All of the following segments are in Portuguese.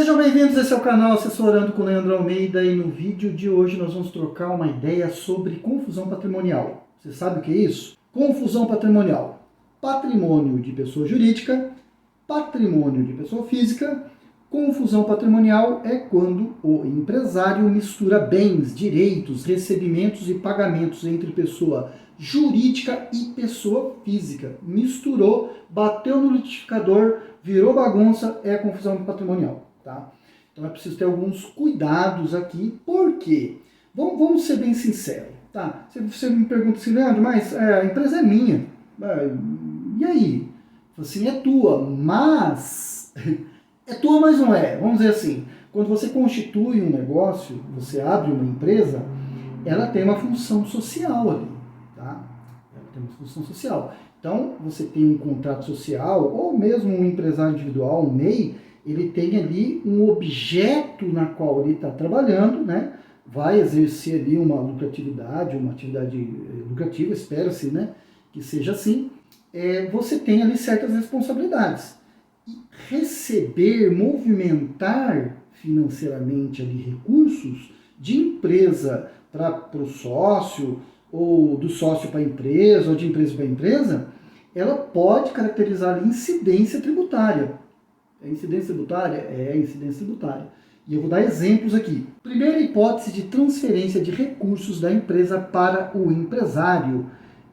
Sejam bem-vindos, esse é o canal Assessorando com Leandro Almeida e no vídeo de hoje nós vamos trocar uma ideia sobre confusão patrimonial. Você sabe o que é isso? Confusão patrimonial. Patrimônio de pessoa jurídica, patrimônio de pessoa física. Confusão patrimonial é quando o empresário mistura bens, direitos, recebimentos e pagamentos entre pessoa jurídica e pessoa física. Misturou, bateu no liquidificador, virou bagunça, é confusão patrimonial. Tá? Então é preciso ter alguns cuidados aqui. Por quê? Vamos ser bem sinceros. Tá? Você me pergunta assim, Leandro, mas a empresa é minha. E aí? Assim, é tua, mas... é tua, mas não é. Vamos dizer assim, quando você constitui um negócio, você abre uma empresa, ela tem uma função social ali. Tá? Ela tem uma função social. Então, você tem um contrato social, ou mesmo um empresário individual, um MEI, ele tem ali um objeto na qual ele está trabalhando, né? Vai exercer ali uma lucratividade, uma atividade lucrativa, espera-se, né? Que seja assim. Você tem ali certas responsabilidades. E receber, movimentar financeiramente ali recursos de empresa para o sócio, ou do sócio para a empresa, ou de empresa para a empresa, ela pode caracterizar ali incidência tributária. É incidência tributária? É incidência tributária. E eu vou dar exemplos aqui. Primeira hipótese de transferência de recursos da empresa para o empresário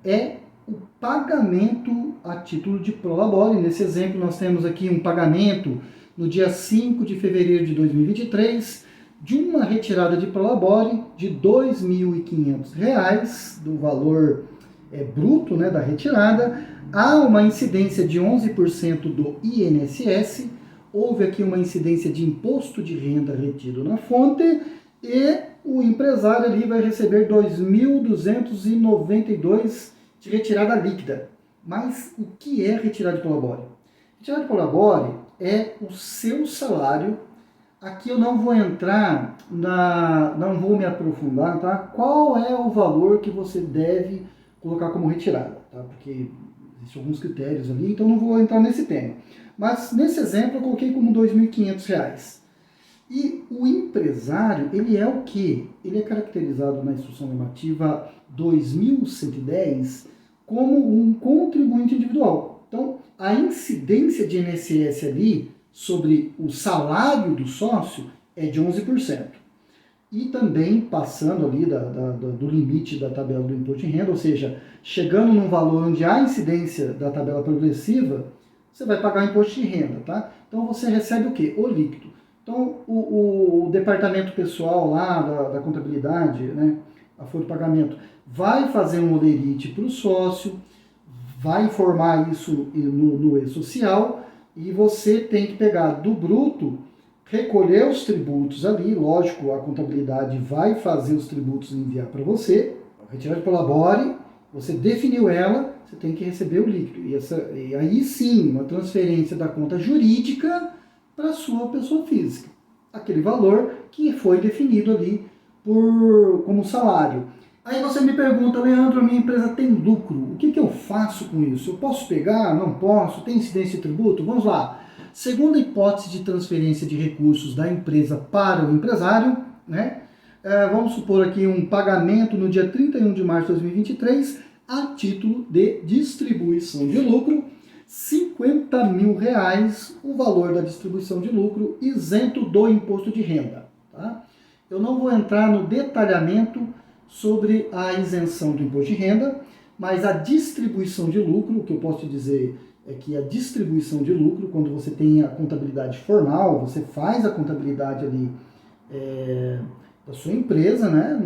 é o pagamento a título de prolabore. Nesse exemplo nós temos aqui um pagamento no dia 5 de fevereiro de 2023 de uma retirada de prolabore de R$ 2.500, do valor bruto, né, da retirada. Há uma incidência de 11% do INSS, houve aqui uma incidência de imposto de renda retido na fonte e o empresário ali vai receber R$ 2.292 de retirada líquida. Mas o que é retirada de prolabore? Retirada de prolabore é o seu salário. Aqui eu não vou entrar, não vou me aprofundar, tá? Qual é o valor que você deve colocar como retirada, tá? Porque existem alguns critérios ali, então não vou entrar nesse tema. Mas nesse exemplo eu coloquei como R$ 2.500. E o empresário, ele é o quê? Ele é caracterizado na instrução normativa 2110 como um contribuinte individual. Então, a incidência de INSS ali sobre o salário do sócio é de 11%. E também passando ali do limite da tabela do imposto de renda, ou seja, chegando num valor onde há incidência da tabela progressiva, você vai pagar o imposto de renda, tá? Então você recebe o quê? O líquido. Então o departamento pessoal lá da contabilidade, né, a folha de pagamento, vai fazer um holerite para o sócio, vai informar isso no e-social e você tem que pegar do bruto, recolher os tributos ali, lógico, a contabilidade vai fazer os tributos e enviar para você, retirada de prolabore, você definiu ela, você tem que receber o líquido. E aí sim, uma transferência da conta jurídica para a sua pessoa física. Aquele valor que foi definido ali como salário. Aí você me pergunta, Leandro, a minha empresa tem lucro, o que eu faço com isso? Eu posso pegar? Não posso? Tem incidência de tributo? Vamos lá. Segunda hipótese de transferência de recursos da empresa para o empresário, né? Vamos supor aqui um pagamento no dia 31 de março de 2023 a título de distribuição de lucro, R$ 50 mil, o valor da distribuição de lucro isento do imposto de renda. Tá? Eu não vou entrar no detalhamento sobre a isenção do imposto de renda, mas a distribuição de lucro, o que eu posso te dizer é que a distribuição de lucro, quando você tem a contabilidade formal, você faz a contabilidade ali da sua empresa, né?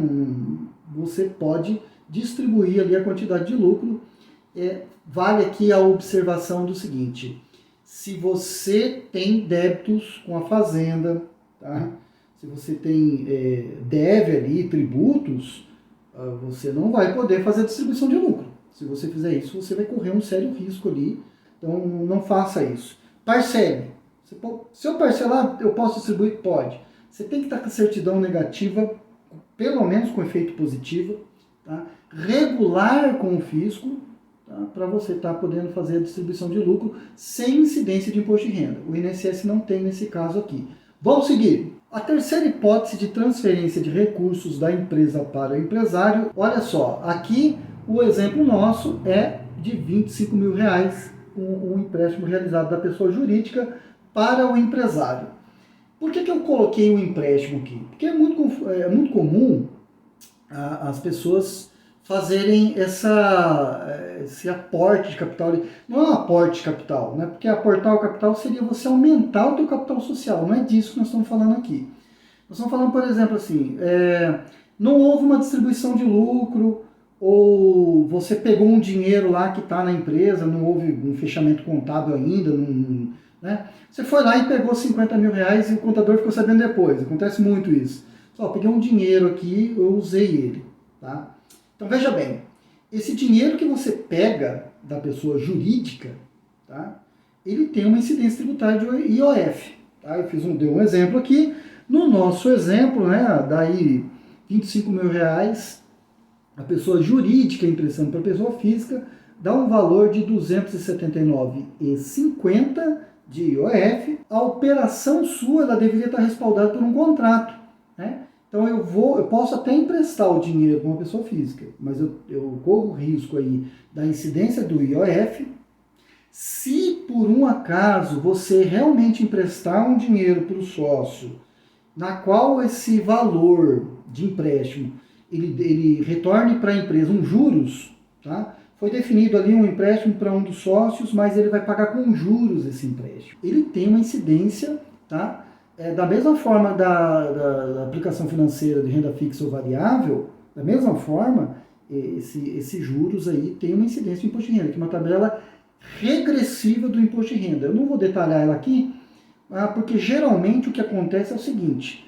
Você pode distribuir ali a quantidade de lucro. Vale aqui a observação do seguinte: se você tem débitos com a fazenda, tá? Se você tem deve ali tributos, você não vai poder fazer a distribuição de lucro. Se você fizer isso, você vai correr um sério risco ali. Então, não faça isso. Parcele. Se eu parcelar, eu posso distribuir? Pode. Você tem que estar com a certidão negativa, pelo menos com efeito positivo, tá? Regular com o fisco, tá? Para você estar podendo fazer a distribuição de lucro sem incidência de imposto de renda. O INSS não tem nesse caso aqui. Vamos seguir. A terceira hipótese de transferência de recursos da empresa para o empresário, olha só, aqui o exemplo nosso é de R$ 25.000, um empréstimo realizado da pessoa jurídica para o empresário. Por que eu coloquei o empréstimo aqui? Porque é muito comum as pessoas fazerem esse aporte de capital. Não é um aporte de capital, né? Porque aportar o capital seria você aumentar o teu capital social. Não é disso que nós estamos falando aqui. Nós estamos falando, por exemplo, assim, não houve uma distribuição de lucro, ou você pegou um dinheiro lá que está na empresa, não houve um fechamento contábil ainda, né? Você foi lá e pegou R$ 50.000 e o contador ficou sabendo depois. Acontece muito isso. Só, peguei um dinheiro aqui, eu usei ele. Tá? Então veja bem, esse dinheiro que você pega da pessoa jurídica, tá? Ele tem uma incidência tributária de IOF. Tá? Dei um exemplo aqui. No nosso exemplo, né, daí R$ 25.000, a pessoa jurídica emprestando para a pessoa física dá um valor de R$ 279,50 de IOF. A operação sua ela deveria estar respaldada por um contrato, né? Então eu posso até emprestar o dinheiro para uma pessoa física, mas eu corro o risco aí da incidência do IOF. Se por um acaso você realmente emprestar um dinheiro para o sócio, na qual esse valor de empréstimo ele retorne para a empresa um juros, tá? Foi definido ali um empréstimo para um dos sócios, mas ele vai pagar com juros esse empréstimo. Ele tem uma incidência, tá? Da mesma forma da aplicação financeira de renda fixa ou variável, da mesma forma, esses juros aí tem uma incidência do imposto de renda, que é uma tabela regressiva do imposto de renda. Eu não vou detalhar ela aqui, porque geralmente o que acontece é o seguinte,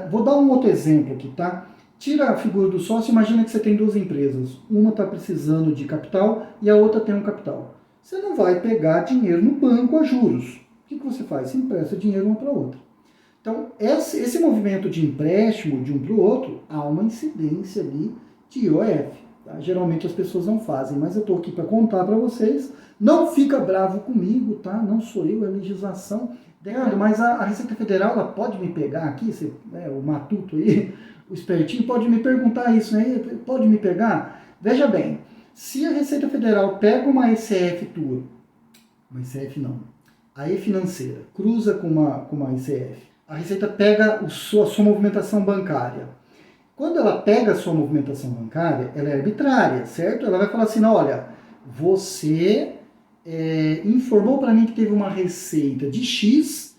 vou dar um outro exemplo aqui, tá? Tira a figura do sócio, imagina que você tem duas empresas, uma está precisando de capital e a outra tem um capital. Você não vai pegar dinheiro no banco a juros. O que você faz? Você empresta dinheiro uma para a outra. Então, esse movimento de empréstimo de um para o outro, há uma incidência ali de IOF. Tá? Geralmente as pessoas não fazem, mas eu estou aqui para contar para vocês. Não fica bravo comigo, tá? Não sou eu, é a legislação. Mas a Receita Federal ela pode me pegar aqui, o matuto aí, o espertinho pode me perguntar isso, né? Pode me pegar? Veja bem, se a Receita Federal pega uma ECF tua, uma ECF não, a E-financeira, cruza com uma ECF, a Receita pega a sua movimentação bancária. Quando ela pega a sua movimentação bancária, ela é arbitrária, certo? Ela vai falar assim, não, olha, você informou para mim que teve uma receita de X,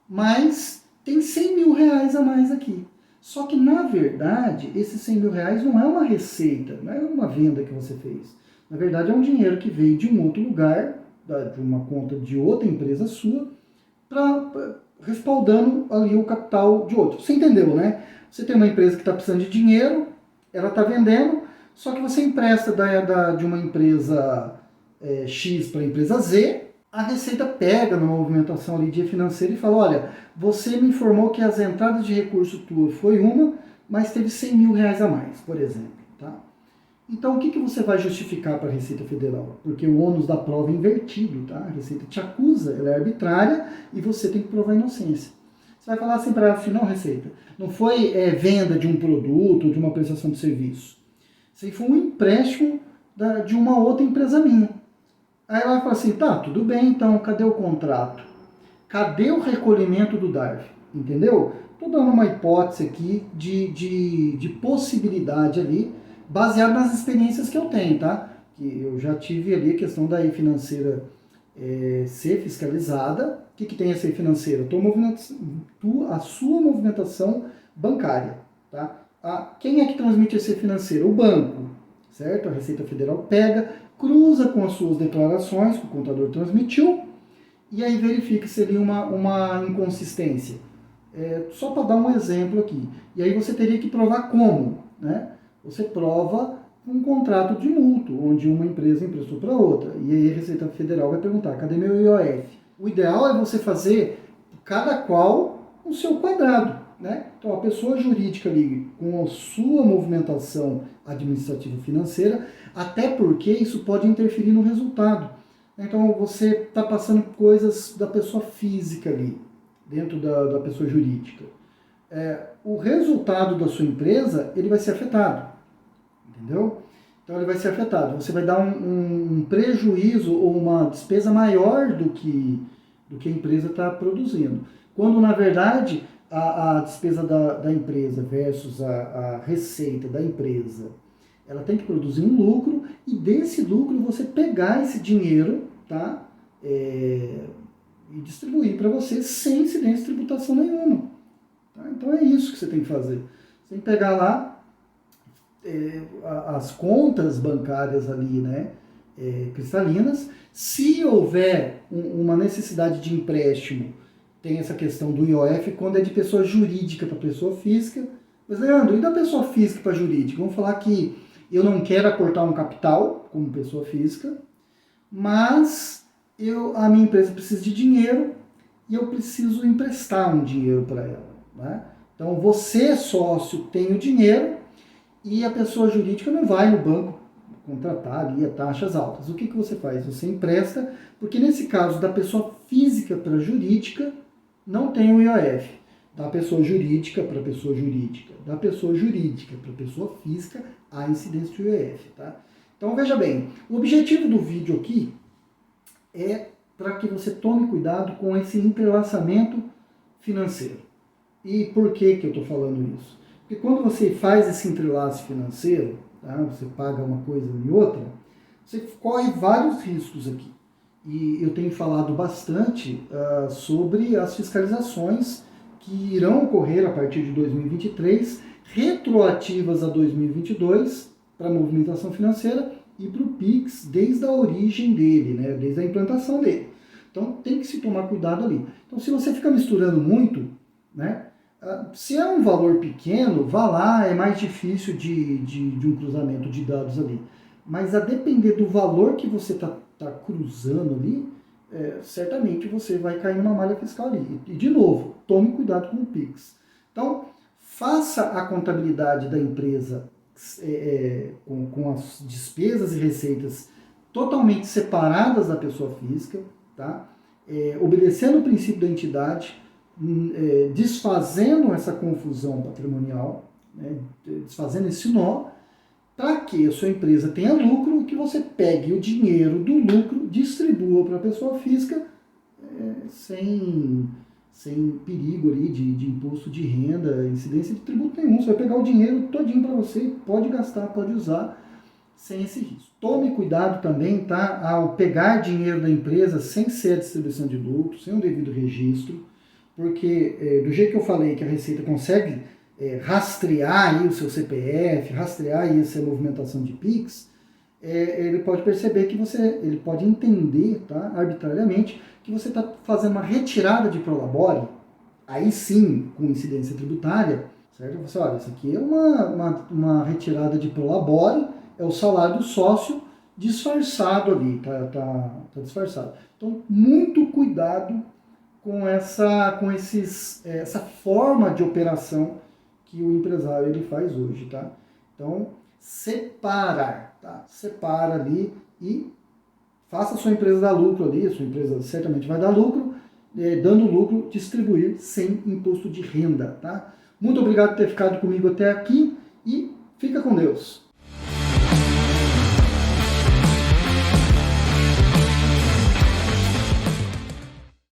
mas tem R$ 100.000 a mais aqui. Só que, na verdade, esses R$ 100.000 não é uma receita, não é uma venda que você fez. Na verdade, é um dinheiro que veio de um outro lugar, de uma conta de outra empresa sua, respaldando ali o capital de outro. Você entendeu, né? Você tem uma empresa que está precisando de dinheiro, ela está vendendo, só que você empresta de uma empresa X para a empresa Z, a Receita pega na movimentação ali de financeira e fala, olha, você me informou que as entradas de recurso tua foi uma, mas teve R$ 100.000 a mais, por exemplo. Tá? Então, o que você vai justificar para a Receita Federal? Porque o ônus da prova é invertido, tá? A Receita te acusa, ela é arbitrária e você tem que provar a inocência. Você vai falar assim para ela assim, não, Receita, não foi venda de um produto, de uma prestação de serviço. Isso aí foi um empréstimo de uma outra empresa minha. Aí ela fala assim, tá, tudo bem, então, cadê o contrato? Cadê o recolhimento do DARF? Entendeu? Estou dando uma hipótese aqui de possibilidade ali, baseado nas experiências que eu tenho, tá? Que eu já tive ali a questão da E-financeira ser fiscalizada. O que tem a ser financeira? A sua movimentação bancária, tá? Quem é que transmite a ser financeira? O banco, certo? A Receita Federal pega, cruza com as suas declarações que o contador transmitiu e aí verifica se ali uma inconsistência. Só para dar um exemplo aqui. E aí você teria que provar como, né? Você prova um contrato de mútuo, onde uma empresa emprestou para outra. E aí a Receita Federal vai perguntar, cadê meu IOF? O ideal é você fazer cada qual o seu quadrado, né? Então a pessoa jurídica ali, com a sua movimentação administrativa financeira, até porque isso pode interferir no resultado. Então você está passando coisas da pessoa física ali. dentro da pessoa jurídica, o resultado da sua empresa ele vai ser afetado, entendeu? Então ele vai ser afetado. Você vai dar um prejuízo ou uma despesa maior do que a empresa está produzindo. Quando, na verdade, a despesa da empresa versus a receita da empresa, ela tem que produzir um lucro e desse lucro você pegar esse dinheiro, tá? E distribuir para você sem incidência de tributação nenhuma. Tá? Então é isso que você tem que fazer. Você tem que pegar lá as contas bancárias ali, né, cristalinas. Se houver uma necessidade de empréstimo, tem essa questão do IOF quando é de pessoa jurídica para pessoa física. Mas, Leandro, e da pessoa física para jurídica? Vamos falar que eu não quero aportar um capital como pessoa física, mas a minha empresa precisa de dinheiro e eu preciso emprestar um dinheiro para ela. Né? Então, você, sócio, tem o dinheiro e a pessoa jurídica não vai no banco contratar ali a taxas altas. O que você faz? Você empresta, porque nesse caso da pessoa física para jurídica, não tem o IOF. Da pessoa jurídica para pessoa jurídica, da pessoa jurídica para pessoa física, há incidência de IOF. Tá? Então veja bem, o objetivo do vídeo aqui é para que você tome cuidado com esse entrelaçamento financeiro. E por que eu estou falando isso? Porque quando você faz esse entrelace financeiro, tá? Você paga uma coisa e outra, você corre vários riscos aqui. E eu tenho falado bastante sobre as fiscalizações que irão ocorrer a partir de 2023, retroativas a 2022, para a movimentação financeira e para o PIX desde a origem dele, né? Desde a implantação dele. Então tem que se tomar cuidado ali. Então se você fica misturando muito, né? Se é um valor pequeno, vá lá, é mais difícil de um cruzamento de dados ali. Mas a depender do valor que você está cruzando ali, certamente você vai cair numa malha fiscal ali. E de novo, tome cuidado com o PIX. Então, faça a contabilidade da empresa com as despesas e receitas totalmente separadas da pessoa física, tá? Obedecendo o princípio da entidade, desfazendo essa confusão patrimonial, né, desfazendo esse nó, para que a sua empresa tenha lucro e que você pegue o dinheiro do lucro, distribua para a pessoa física sem perigo ali de imposto de renda, incidência de tributo nenhum. Você vai pegar o dinheiro todinho para você, pode gastar, pode usar, sem esse risco. Tome cuidado também, tá, ao pegar dinheiro da empresa sem ser a distribuição de lucro, sem o devido registro, porque do jeito que eu falei que a Receita consegue rastrear aí o seu CPF, rastrear aí essa movimentação de PIX, ele pode perceber que ele pode entender, tá, arbitrariamente, que você está fazendo uma retirada de prolabore, aí sim com incidência tributária, certo? Você olha, isso aqui é uma retirada de prolabore, é o salário do sócio disfarçado ali, tá disfarçado. Então, muito cuidado com essa forma de operação que o empresário ele faz hoje, tá? Então, separar, tá? Separa ali e faça a sua empresa dar lucro ali, a sua empresa certamente vai dar lucro, dando lucro, distribuir sem imposto de renda, tá? Muito obrigado por ter ficado comigo até aqui e fica com Deus.